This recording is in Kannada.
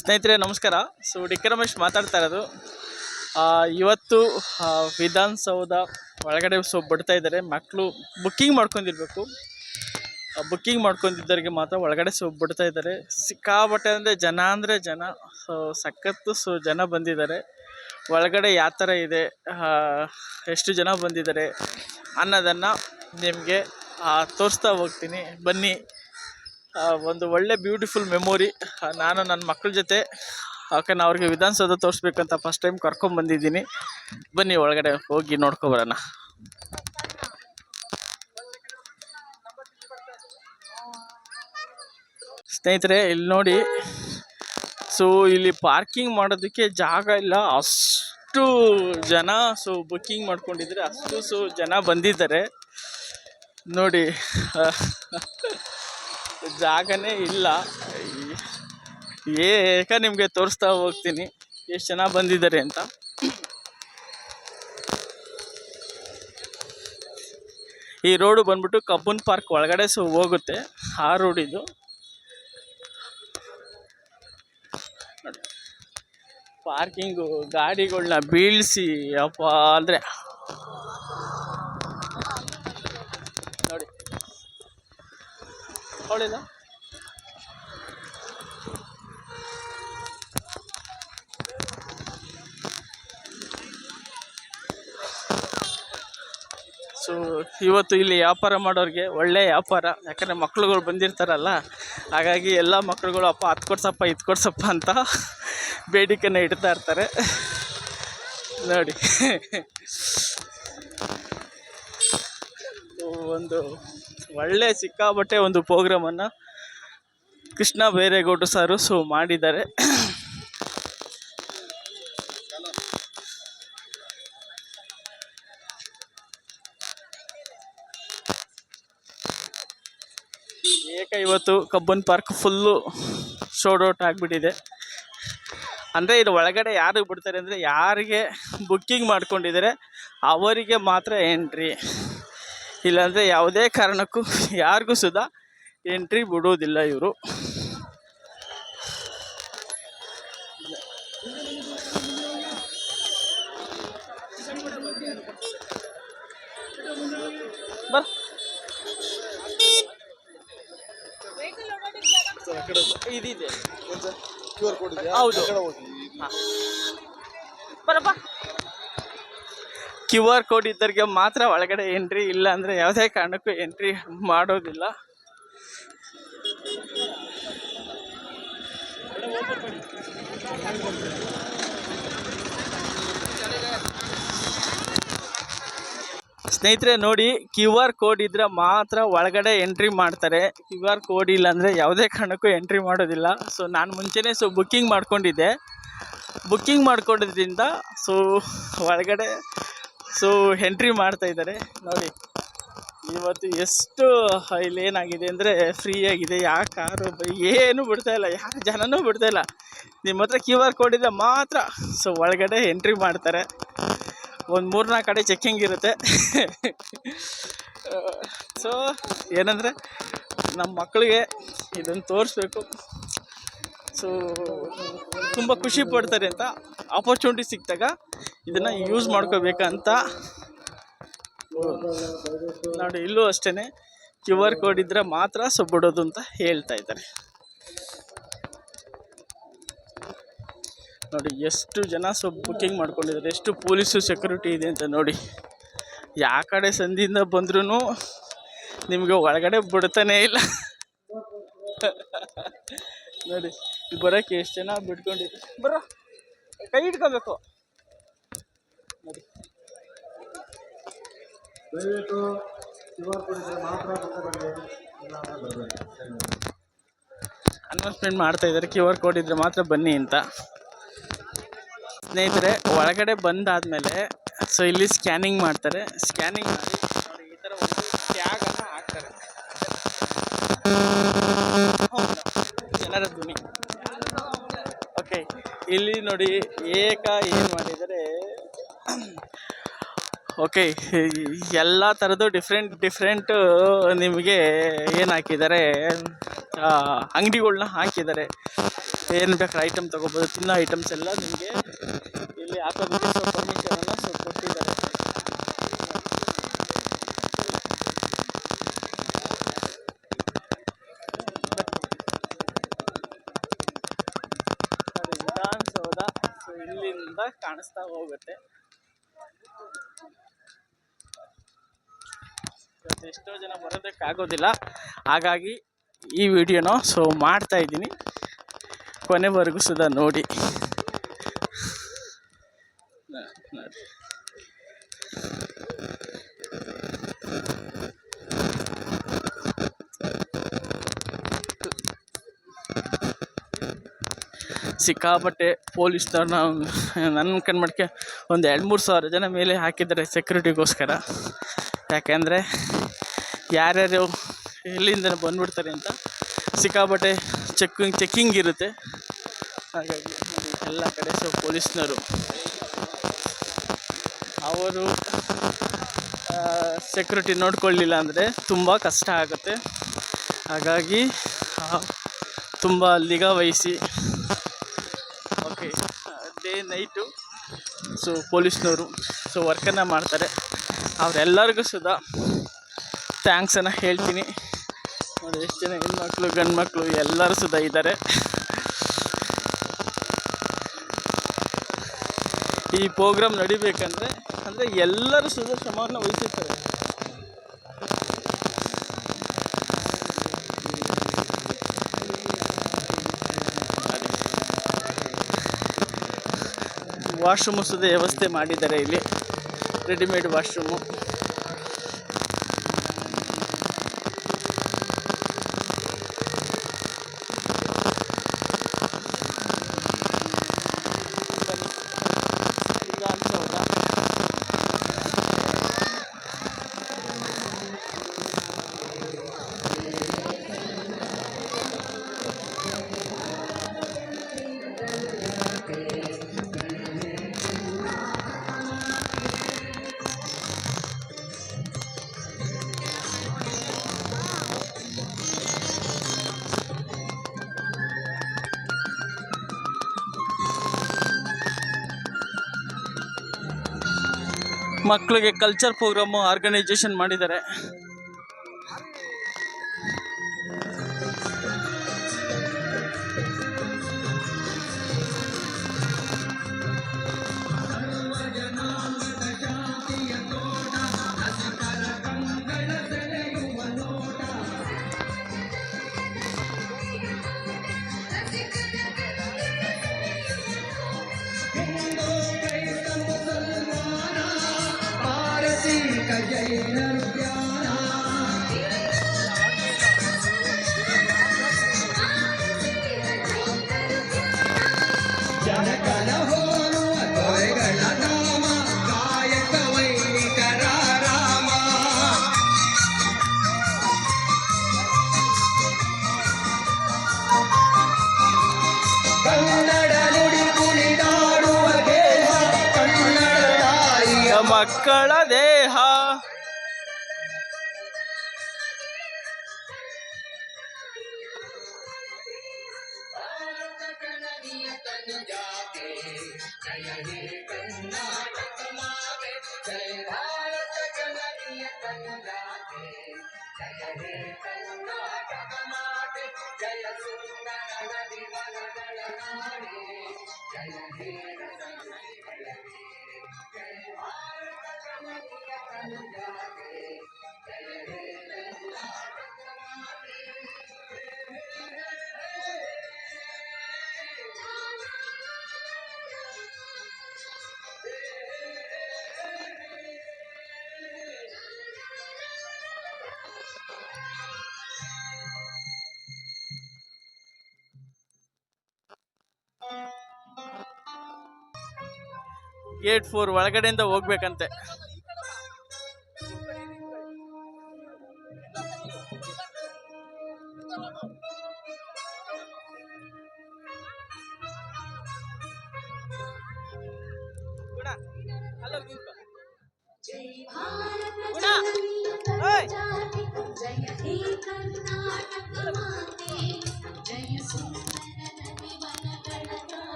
ಸ್ನೇಹಿತರೆ ನಮಸ್ಕಾರ. ಡಿ ಕೆ ರಮೇಶ್ ಮಾತಾಡ್ತಾ ಇರೋದು. ಇವತ್ತು ವಿಧಾನಸೌಧ ಒಳಗಡೆ ಬಿಡ್ತಾ ಇದ್ದಾರೆ. ಮಕ್ಕಳು ಬುಕ್ಕಿಂಗ್ ಮಾಡ್ಕೊಂಡಿರ್ಬೇಕು. ಬುಕ್ಕಿಂಗ್ ಮಾಡ್ಕೊಂಡಿದ್ದವರಿಗೆ ಮಾತ್ರ ಒಳಗಡೆ ಬಿಡ್ತಾ ಇದ್ದಾರೆ. ಸಿಕ್ಕಾಬಟ್ಟೆ ಅಂದರೆ ಜನ ಸಖತ್ತು ಜನ ಬಂದಿದ್ದಾರೆ. ಒಳಗಡೆ ಯಾವ ಥರ ಇದೆ, ಎಷ್ಟು ಜನ ಬಂದಿದ್ದಾರೆ ಅನ್ನೋದನ್ನು ನಿಮಗೆ ತೋರಿಸ್ತಾ ಹೋಗ್ತೀನಿ, ಬನ್ನಿ. ಒಂದು ಒಳ್ಳೆ ಬ್ಯೂಟಿಫುಲ್ ಮೆಮೊರಿ. ನಾನು ನನ್ನ ಮಕ್ಕಳ ಜೊತೆ ನಾನು ಅವ್ರಿಗೆ ವಿಧಾನಸೌಧ ತೋರಿಸ್ಬೇಕಂತ ಫಸ್ಟ್ ಟೈಮ್ ಕರ್ಕೊಂಡ್ಬಂದಿದ್ದೀನಿ. ಬನ್ನಿ ಒಳಗಡೆ ಹೋಗಿ ನೋಡ್ಕೊಬರೋಣ. ಸ್ನೇಹಿತರೆ ಇಲ್ಲಿ ನೋಡಿ, ಇಲ್ಲಿ ಪಾರ್ಕಿಂಗ್ ಮಾಡೋದಕ್ಕೆ ಜಾಗ ಇಲ್ಲ, ಅಷ್ಟು ಜನ ಬುಕ್ಕಿಂಗ್ ಮಾಡ್ಕೊಂಡಿದ್ರೆ ಅಷ್ಟು ಜನ ಬಂದಿದ್ದಾರೆ ನೋಡಿ. ಜಾಗನೇ ಇಲ್ಲ. ನಿಮಗೆ ತೋರಿಸ್ತಾ ಹೋಗ್ತೀನಿ ಎಷ್ಟು ಜನ ಬಂದಿದ್ದಾರೆ ಅಂತ. ಈ ರೋಡು ಬಂದ್ಬಿಟ್ಟು ಕಬ್ಬನ್ ಪಾರ್ಕ್ ಒಳಗಡೆ ಹೋಗುತ್ತೆ. ಆ ರೋಡ್ ಇದು. ಪಾರ್ಕಿಂಗು ಗಾಡಿಗಳನ್ನ ಬೀಳಿಸಿ ಅಪ್ಪ ಅಂದರೆ ನೋಡಿ ಅವಳಿಲ್ಲ. ಇವತ್ತು ಇಲ್ಲಿ ವ್ಯಾಪಾರ ಮಾಡೋರಿಗೆ ಒಳ್ಳೆ ವ್ಯಾಪಾರ. ಯಾಕಂದರೆ ಮಕ್ಳುಗಳು ಬಂದಿರ್ತಾರಲ್ಲ, ಹಾಗಾಗಿ ಎಲ್ಲ ಮಕ್ಳುಗಳು ಅಪ್ಪ ಅದು ಕೊಡ್ಸಪ್ಪ ಇದು ಕೊಡ್ಸಪ್ಪ ಅಂತ ಬೇಡಿಕೆನ ಇಡ್ತಾ ಇರ್ತಾರೆ ನೋಡಿ. ಒಂದು ಒಳ್ಳೆ ಸಿಕ್ಕಾಬಟ್ಟೆ ಒಂದು ಪ್ರೋಗ್ರಾಮನ್ನು ಕೃಷ್ಣ ಬೈರೇಗೌಡ ಸಾರು ಮಾಡಿದ್ದಾರೆ. ಇವತ್ತು Cubbon park full showed out ಆಗಿಬಿಟ್ಟಿದೆ. ಅಂದರೆ ಇದು ಒಳಗಡೆ ಯಾರಿಗೆ ಬಿಡ್ತಾರೆ ಅಂದರೆ, ಯಾರಿಗೆ ಬುಕ್ಕಿಂಗ್ ಮಾಡ್ಕೊಂಡಿದ್ದಾರೆ ಅವರಿಗೆ ಮಾತ್ರ ಎಂಟ್ರಿ, ಇಲ್ಲಾಂದರೆ ಯಾವುದೇ ಕಾರಣಕ್ಕೂ ಯಾರಿಗೂ ಸುದಾ ಎಂಟ್ರಿ ಬಿಡೋದಿಲ್ಲ ಇವರು. ಇದಿದೆ ಹೌದು, ಬರಪ್ಪ. QR ಕೋಡ್ ಇದ್ದರಿಗೆ ಮಾತ್ರ ಒಳಗಡೆ ಎಂಟ್ರಿ, ಇಲ್ಲ ಅಂದರೆ ಯಾವುದೇ ಕಾರಣಕ್ಕೂ ಎಂಟ್ರಿ ಮಾಡೋದಿಲ್ಲ. ಸ್ನೇಹಿತರೆ ನೋಡಿ, QR ಕೋಡ್ ಇದ್ದರೆ ಮಾತ್ರ ಒಳಗಡೆ ಎಂಟ್ರಿ ಮಾಡ್ತಾರೆ. QR ಕೋಡ್ ಇಲ್ಲ ಅಂದರೆ ಯಾವುದೇ ಕಾರಣಕ್ಕೂ ಎಂಟ್ರಿ ಮಾಡೋದಿಲ್ಲ. ನಾನು ಮುಂಚೆನೇ ಬುಕ್ಕಿಂಗ್ ಮಾಡ್ಕೊಂಡಿದ್ದೆ. ಬುಕ್ಕಿಂಗ್ ಮಾಡ್ಕೊಂಡಿದ್ದರಿಂದ ಒಳಗಡೆ ಎಂಟ್ರಿ ಮಾಡ್ತಾಯಿದ್ದಾರೆ ನೋಡಿ. ಇವತ್ತು ಎಷ್ಟು ಇಲ್ಲಿ ಏನಾಗಿದೆ ಅಂದರೆ, ಫ್ರೀ ಆಗಿದೆ. ಯಾವ ಕಾರು ಏನೂ ಬಿಡ್ತಾಯಿಲ್ಲ, ಯಾರು ಜನನೂ ಬಿಡ್ತಾಯಿಲ್ಲ. ನಿಮ್ಮ ಹತ್ರ QR ಕೋಡ್ ಇದ್ದರೆ ಮಾತ್ರ ಒಳಗಡೆ ಎಂಟ್ರಿ ಮಾಡ್ತಾರೆ. ಒಂದು 3-4 ಕಡೆ ಚೆಕ್ಕಿಂಗ್ ಇರುತ್ತೆ. ಏನಂದರೆ ನಮ್ಮ ಮಕ್ಕಳಿಗೆ ಇದನ್ನು ತೋರಿಸ್ಬೇಕು, ತುಂಬ ಖುಷಿ ಪಡ್ತಾರೆ ಅಂತ. ಆಪರ್ಚುನಿಟಿ ಸಿಕ್ಕಿದಾಗ ಇದನ್ನು ಯೂಸ್ ಮಾಡ್ಕೋಬೇಕಂತ ನೋಡಿ. ಇಲ್ಲೂ ಅಷ್ಟೇ QR ಕೋಡ್ ಇದ್ದರೆ ಮಾತ್ರ ಬಿಡೋದು ಅಂತ ಹೇಳ್ತಾ ಇದ್ದಾರೆ ನೋಡಿ. ಎಷ್ಟು ಜನ ಬುಕ್ಕಿಂಗ್ ಮಾಡ್ಕೊಂಡಿದ್ದಾರೆ, ಎಷ್ಟು ಪೊಲೀಸು ಸೆಕ್ಯೂರಿಟಿ ಇದೆ ಅಂತ ನೋಡಿ. ಯಾವ ಕಡೆ ಸಂಧಿಯಿಂದ ಬಂದ್ರೂ ನಿಮಗೆ ಒಳಗಡೆ ಬಿಡ್ತಾನೇ ಇಲ್ಲ ನೋಡಿ. ಬರೋಕ್ಕೆ ಎಷ್ಟು ಜನ ಬಿಟ್ಕೊಂಡಿದ್ದಾರೆ. ಬರೋ ಕೈ ಇಟ್ಕೋಬೇಕು ನೋಡಿ. ಅನೌನ್ಸ್ಮೆಂಟ್ ಮಾಡ್ತಾ ಇದ್ದಾರೆ, QR ಕೋಡ್ ಇದ್ದರೆ ಮಾತ್ರ ಬನ್ನಿ ಅಂತ. ಸ್ನೇಹಿತರೆ ಒಳಗಡೆ ಬಂದಾದಮೇಲೆ ಇಲ್ಲಿ ಸ್ಕ್ಯಾನಿಂಗ್ ಮಾಡ್ತಾರೆ. ಸ್ಕ್ಯಾನಿಂಗ್ ಮಾಡಿ ನೋಡಿ, ಈ ಥರ ಒಂದು ಟ್ಯಾಗನ್ನು ಹಾಕ್ತಾರೆ. ಜನರ ಧ್ವನಿ. ಓಕೆ, ಇಲ್ಲಿ ನೋಡಿ ಏನು ಮಾಡಿದರೆ, ಓಕೆ ಎಲ್ಲ ಥರದ್ದು ಡಿಫ್ರೆಂಟ್ ನಿಮಗೆ ಏನು ಹಾಕಿದ್ದಾರೆ, ಅಂಗಡಿಗಳ್ನ ಹಾಕಿದ್ದಾರೆ. ಏನು ಬೇಕಾದ್ರೆ ಐಟಮ್ ತೊಗೋಬೋದು. ತಿನ್ನೋ ಐಟಮ್ಸ್ ಎಲ್ಲ ನಿಮಗೆ ಇಲ್ಲಿ ಹಾಕೋದಕ್ಕೆ ಪರ್ಮಿಷನನ್ನು ಕೊಟ್ಟಿದ್ದಾರೆ. ವಿಧಾನಸೌಧ ಇಲ್ಲಿಂದ ಕಾಣಿಸ್ತಾ ಹೋಗುತ್ತೆ. ಎಷ್ಟೋ ಜನ ಬರೋದಕ್ಕಾಗೋದಿಲ್ಲ, ಹಾಗಾಗಿ ಈ ವಿಡಿಯೋನ ಮಾಡ್ತಾ ಇದ್ದೀನಿ, ಕೊನೆವರೆಗೂ ಸುಧಾ ನೋಡಿ. ಸಿಕ್ಕಾಪಟ್ಟೆ ಪೊಲೀಸ್ನವ್ರನ್ನ ನನ್ನ ಕಣ್ಮಟ್ಕೆ ಒಂದು 2-3 ಸಾವಿರ ಜನ ಮೇಲೆ ಹಾಕಿದ್ದಾರೆ ಸೆಕ್ಯೂರಿಟಿಗೋಸ್ಕರ. ಯಾಕೆಂದರೆ ಯಾರ್ಯಾರು ಎಲ್ಲಿಂದ ಬಂದ್ಬಿಡ್ತಾರೆ ಅಂತ ಸಿಕ್ಕಾಪಟ್ಟೆ ಚೆಕ್ಕಿಂಗ್ ಇರುತ್ತೆ. ಹಾಗಾಗಿ ಎಲ್ಲ ಕಡೆ ಪೊಲೀಸ್ನವರು ಅವರು ಸೆಕ್ಯೂರಿಟಿ ನೋಡ್ಕೊಳ್ಳಿಲ್ಲ ಅಂದರೆ ತುಂಬ ಕಷ್ಟ ಆಗುತ್ತೆ. ಹಾಗಾಗಿ ತುಂಬ ನಿಗಾ ವಹಿಸಿ ಡೇ ನೈಟು ಪೊಲೀಸ್ನವರು ವರ್ಕನ್ನು ಮಾಡ್ತಾರೆ. ಅವರೆಲ್ಲರಿಗೂ ಸುಧಾ ಥ್ಯಾಂಕ್ಸನ್ನು ಹೇಳ್ತೀನಿ. ನೋಡಿ ಎಷ್ಟು ಜನ ಹೆಣ್ಮಕ್ಳು ಗಂಡು ಮಕ್ಕಳು ಎಲ್ಲರೂ ಸುಧಾ ಇದ್ದಾರೆ. ಈ ಪ್ರೋಗ್ರಾಮ್ ನಡಿಬೇಕಂದ್ರೆ ಎಲ್ಲರೂ ಸುಧಾ ಶ್ರಮವನ್ನು ವಹಿಸಿರ್ತಾರೆ. ವಾಶ್ರೂಮು ಸುಧಾ ವ್ಯವಸ್ಥೆ ಮಾಡಿದ್ದಾರೆ ಇಲ್ಲಿ, ರೆಡಿಮೇಡ್ ವಾಶ್ರೂಮು. ಮಕ್ಕಳಿಗೆ ಕಲ್ಚರ್ ಪ್ರೋಗ್ರಾಮು ಆರ್ಗನೈಜೇಷನ್ ಮಾಡಿದ್ದಾರೆ. ಮಕ್ಕಳ ದೇಹ ಗೇಟ್ 4 ಒಳಗಡೆಯಿಂದ ಹೋಗ್ಬೇಕಂತೆ.